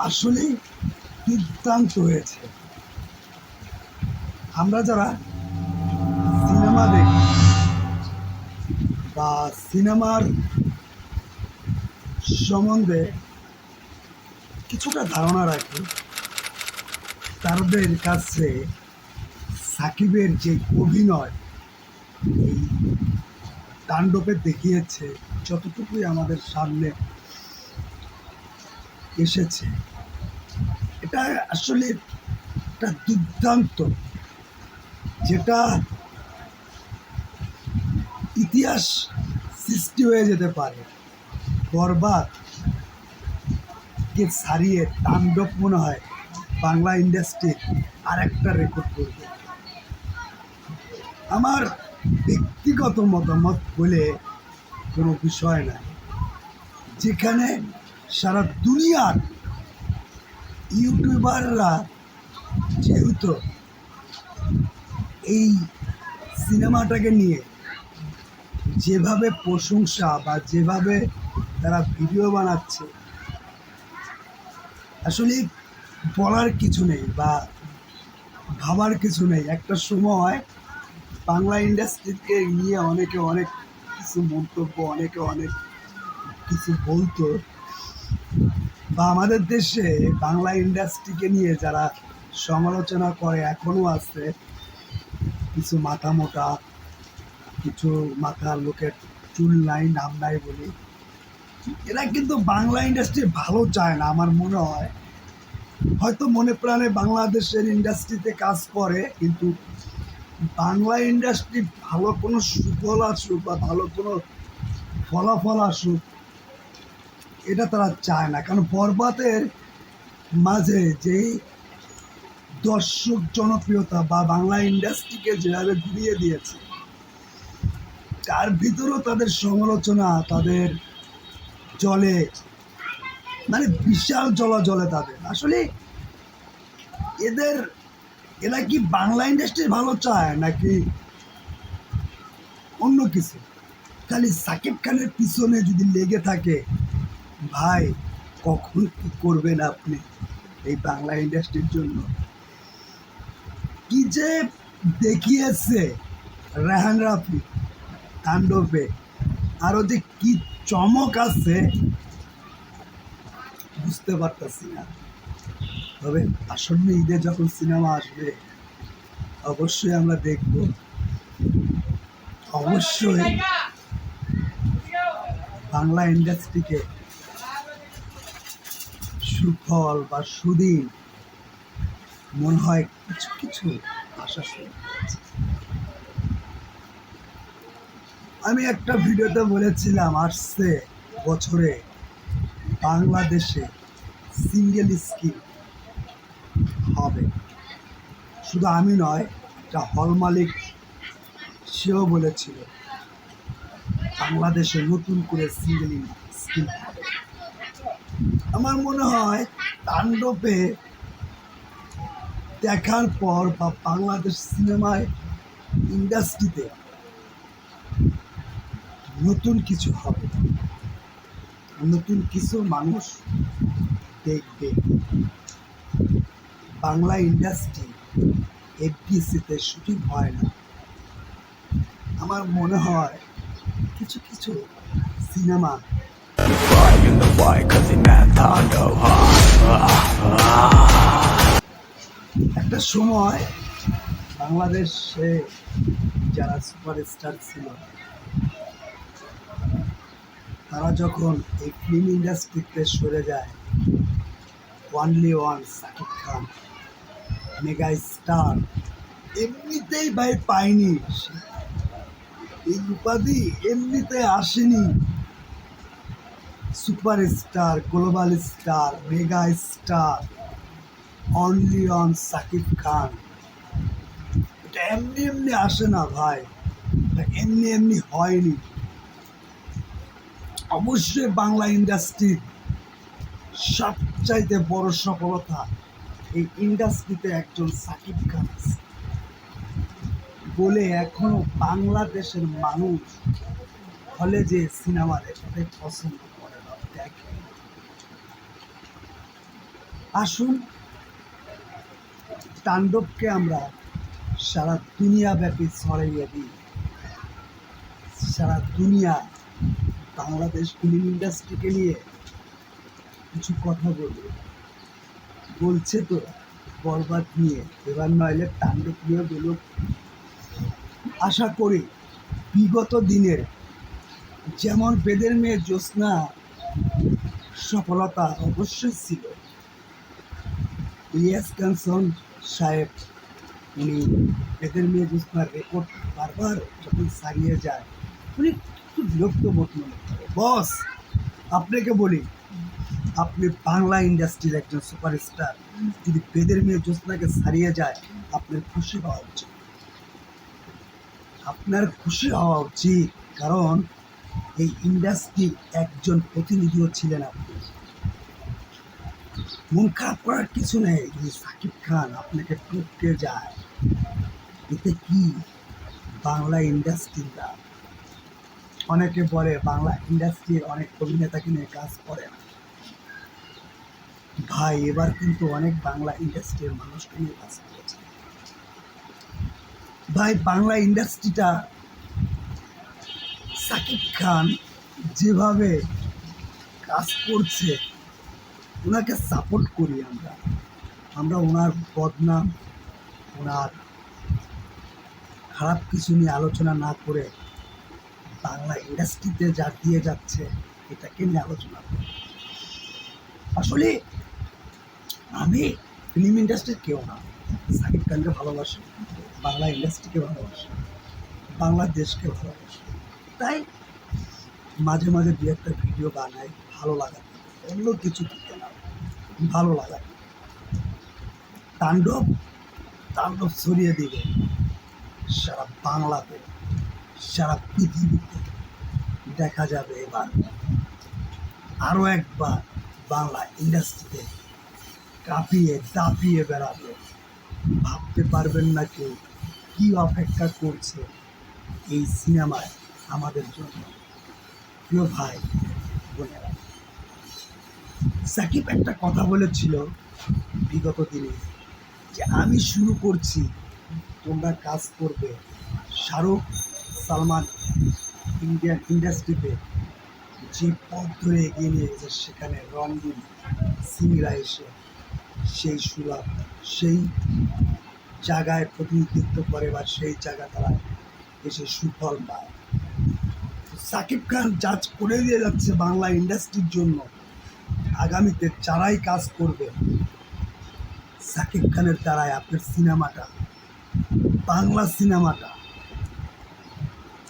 আসলে দুর্দান্ত হয়েছে। আমরা যারা সিনেমা দেখি বা সিনেমার সম্বন্ধে কিছুটা ধারণা রাখি, তাদের কাছে সাকিবের যে অভিনয় এই তাণ্ডবে দেখিয়েছে, যতটুকুই আমাদের সামনে এসেছে, এটা আসলে একটা দুর্দান্ত, যেটা ইতিহাস সৃষ্টি হয়ে যেতে পারে। বরবাদ কে ছাড়িয়ে তাণ্ডব মনে হয় বাংলা ইন্ডাস্ট্রির আর একটা রেকর্ড করবে। আমার ব্যক্তিগত মতামত বলে কোনো বিষয় নাই, যেখানে সারা দুনিয়ার ইউটিউবাররা যেহেতু এই সিনেমাটাকে নিয়ে যেভাবে প্রশংসা বা যেভাবে তারা ভিডিও বানাচ্ছে, আসলে বলার কিছু নেই বা ভাবার কিছু নেই। একটা সময় বাংলা ইন্ডাস্ট্রিকে নিয়ে অনেকে অনেক কিছু মন্তব্য, অনেকে অনেক কিছু বলতো, বা আমাদের দেশে বাংলা ইন্ডাস্ট্রিকে নিয়ে যারা সমালোচনা করে এখনও আছে কিছু মাথা মোটা, কিছু মাথার লোকের চুল নাই, নাম নাই বলি। এরা কিন্তু বাংলা ইন্ডাস্ট্রি ভালো চায় না। আমার মনে হয় হয়তো মনে প্রাণে বাংলাদেশের ইন্ডাস্ট্রিতে কাজ করে, কিন্তু বাংলা ইন্ডাস্ট্রি ভালো কোনো সুফল আসুক বা ভালো কোনো ফলাফল আসুক, এটা তারা চায় না। কারণ বরবাদের মাঝে যেই দর্শক জনপ্রিয়তা বা বাংলা ইন্ডাস্ট্রিকে যেভাবে ঘুরিয়ে দিয়েছে, তার ভিতরেও তাদের সমালোচনা, তাদের জলে মানে বিশাল জলে তাদের। আসলে এরা কি বাংলা ইন্ডাস্ট্রি ভালো চায় নাকি অন্য কিছু? খালি সাকিব খানের পিছনে যদি লেগে থাকে, ভাই কখন কি করবেন আপনি এই বাংলা ইন্ডাস্ট্রির জন্য? কি যে দেখিয়েছে রেহান রাফি তাণ্ডবে, আরো যে কি চমক আছে বুঝতে পারতেছি না। তবে আসন্ন ঈদে যখন সিনেমা আসবে অবশ্যই আমরা দেখব। অবশ্যই বাংলা ইন্ডাস্ট্রিকে সুফল বা সুদিন মনে হয় কিছু কিছু আশা শুরু হয়েছে। আমি একটা ভিডিওতে বলেছিলাম আসছে বছরে বাংলাদেশে সিঙ্গেল স্ক্রিন হবে। শুধু আমি নয়, একটা হল মালিক সেও বলেছিল বাংলাদেশে নতুন করে সিঙ্গেল স্ক্রিন হবে। আমার মনে হয় তাণ্ডবে দেখার পর বা বাংলাদেশ সিনেমায় ইন্ডাস্ট্রিতে নতুন কিছু হবে, নতুন কিছু মানুষ দেখবে। বাংলা ইন্ডাস্ট্রি এফডিসিতে শুটিং হয় না। আমার মনে হয় কিছু কিছু সিনেমা একটা সময় বাংলাদেশে যারা সুপারস্টার ছিল, তারা যখন এই ফিল্ম ইন্ডাস্ট্রিতে সরে যায়, only one Shakib Khan mega star এমনিতেই ভাই পায়নি, এই উপাধি এমনিতে আসেনি। Superstar, global star, mega star, only one Shakib Khan, এটা এমনি এমনি আসে না ভাই, এটা এমনি এমনি হয়নি। অবশ্যই বাংলা ইন্ডাস্ট্রির সবচাইতে বড় সফলতা এই ইন্ডাস্ট্রিতে একজন সাকিব খান আছে বলে এখনো বাংলাদেশের মানুষ হলে যে সিনেমা দেখতে পছন্দ করে না দেখে। আসুন তাণ্ডবকে আমরা সারা দুনিয়া ব্যাপী ছড়াইয়ে দিই। সারা দুনিয়া বাংলাদেশ ফিল্ম ইন্ডাস্ট্রিকে নিয়ে কিছু কথা বলবে, বলছে তো বরবাদ নিয়ে, এবার নইলে তাণ্ডব নিয়ে বলুক। আশা করি বিগত দিনের যেমন বেদের মেয়ে জ্যোৎস্না সফলতা অবশ্যই ছিল, ইলিয়াস কাঞ্চন সাহেব উনি বেদের মেয়ে জ্যোৎস্নার রেকর্ড বারবার যখন ছাড়িয়ে যায় উনি খুব বিরক্ত বোধ মনে করে। বস, আপনাকে বলি, আপনি বাংলা ইন্ডাস্ট্রির একজন সুপারস্টার, যদি বেদের মেয়ে জ্যোৎস্নাকে ছাড়িয়ে যায় আপনার খুশি হওয়া উচিত। আপনার খুশি হওয়া উচিত, কারণ এই ইন্ডাস্ট্রির একজন প্রতিনিধিও ছিলেন আপনি। মন খারাপ করার কিছু নেই। যদি সাকিব খান আপনাকে টপকে যায়, এতে কি বাংলা ইন্ডাস্ট্রির না? অনেকে বলে বাংলা ইন্ডাস্ট্রির অনেক অভিনেতাকে নিয়ে কাজ করে না। ভাই, এবার কিন্তু অনেক বাংলা ইন্ডাস্ট্রির মানুষকে নিয়ে কাজ করেছে। ভাই, বাংলা ইন্ডাস্ট্রিটা সাকিব খান যেভাবে কাজ করছে, ওনাকে সাপোর্ট করি আমরা। আমরা ওনার বদনাম, ওনার খারাপ কিছু নিয়ে আলোচনা না করে বাংলা ইন্ডাস্ট্রিতে যা দিয়ে যাচ্ছে এটাকে নিয়ে আলোচনা করি। আসলে আমি ফিল্ম ইন্ডাস্ট্রির কেউ না, সাকিব খানকে ভালোবাসি, বাংলা ইন্ডাস্ট্রিকে ভালোবাসি, বাংলাদেশকে ভালোবাসি। তাই মাঝে মাঝে দু একটা ভিডিও বানাই ভালো লাগা, অন্য কিছু দিতে না, ভালো লাগা। তাণ্ডব তাণ্ডব ছড়িয়ে দিবে সারা বাংলাতে, সারা পৃথিবীতে। দেখা যাবে এবার আরও একবার বাংলা ইন্ডাস্ট্রিতে কাঁপিয়ে দাপিয়ে বেড়াবে। ভাবতে পারবেন না কেউ কি অপেক্ষা করছে এই সিনেমায় আমাদের জন্য। প্রিয় ভাই বোনেরা, সাকিব একটা কথা বলেছিল বিগত দিনে যে আমি শুরু করছি, তোমরা কাজ করবে। শাহরুখ, সালমান ইন্ডিয়ান ইন্ডাস্ট্রিতে যে পথ ধরে এগিয়ে নিয়ে গেছে, সেখানে রণবীর সিংরা এসে সেই সুলভ, সেই জায়গায় প্রতিনিধিত্ব করে বা সেই জায়গা তারা এসে সুফল পায়। সাকিব খান জাজ করে দিয়ে যাচ্ছে বাংলা ইন্ডাস্ট্রির জন্য। আগামীতে যারাই কাজ করবে সাকিব খানের দ্বারাই আপনার সিনেমাটা, বাংলা সিনেমাটা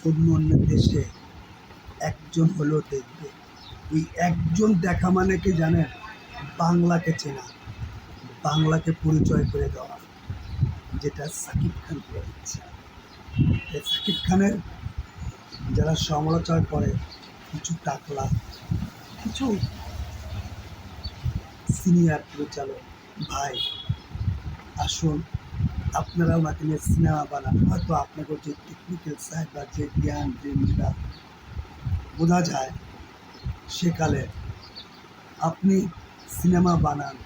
অন্য অন্য দেশে একজন হলেও দেখবে। ওই একজন দেখা মানে কি জানেন? বাংলাকে চেনা, বাংলাকে পরিচয় করে দেওয়া, যেটা সাকিব খান করে দিচ্ছে। সাকিব খানের যারা সমালোচনা করে, কিছু টাকলা, কিছু সিনিয়র পরিচালক ভাই, আসুন আপনারা ওনাকে নিয়ে সিনেমা বানান। হয়তো আপনাকে যে টেকনিক্যাল সাইড বা যে জ্ঞান, যে মেধা বোঝা যায়, সেকালে আপনি সিনেমা বানান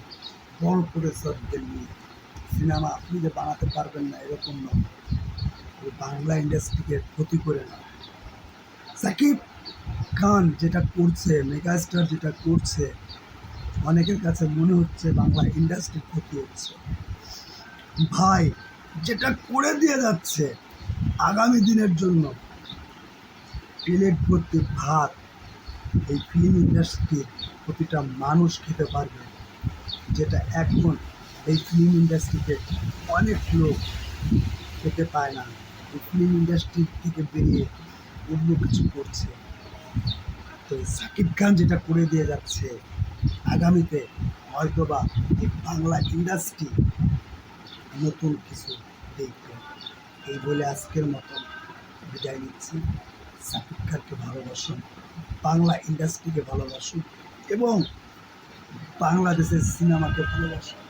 বড় প্রডিউসারদের নিয়ে। সিনেমা আপনি যে বানাতে পারবেন না এরকম নয়, বাংলা ইন্ডাস্ট্রিকে ক্ষতি করে না। সাকিব খান যেটা করছে, মেগাস্টার যেটা করছে, অনেকের কাছে মনে হচ্ছে বাংলা ইন্ডাস্ট্রির ক্ষতি হচ্ছে। ভাই, যেটা করে দিয়ে যাচ্ছে আগামী দিনের জন্য প্লেট ভর্তি ভাত এই ফিল্ম ইন্ডাস্ট্রির প্রতিটা মানুষ খেতে পারবে, যেটা এখন এই ফিল্ম ইন্ডাস্ট্রিতে অনেক লোক খেতে পায় না। এই ফিল্ম ইন্ডাস্ট্রি থেকে বেরিয়ে অন্য কিছু করছে। তো সাকিব খান যেটা করে দিয়ে যাচ্ছে, আগামীতে হয়তোবা এই বাংলা ইন্ডাস্ট্রি নতুন কিছু দেখবে। এই বলে আজকের মতন বিদায় নিচ্ছি। সাকিব খানকে ভালোবাসুন, বাংলা ইন্ডাস্ট্রিকে ভালোবাসুন এবং বাংলাদেশের সিনেমাকে ভালোবাসুন।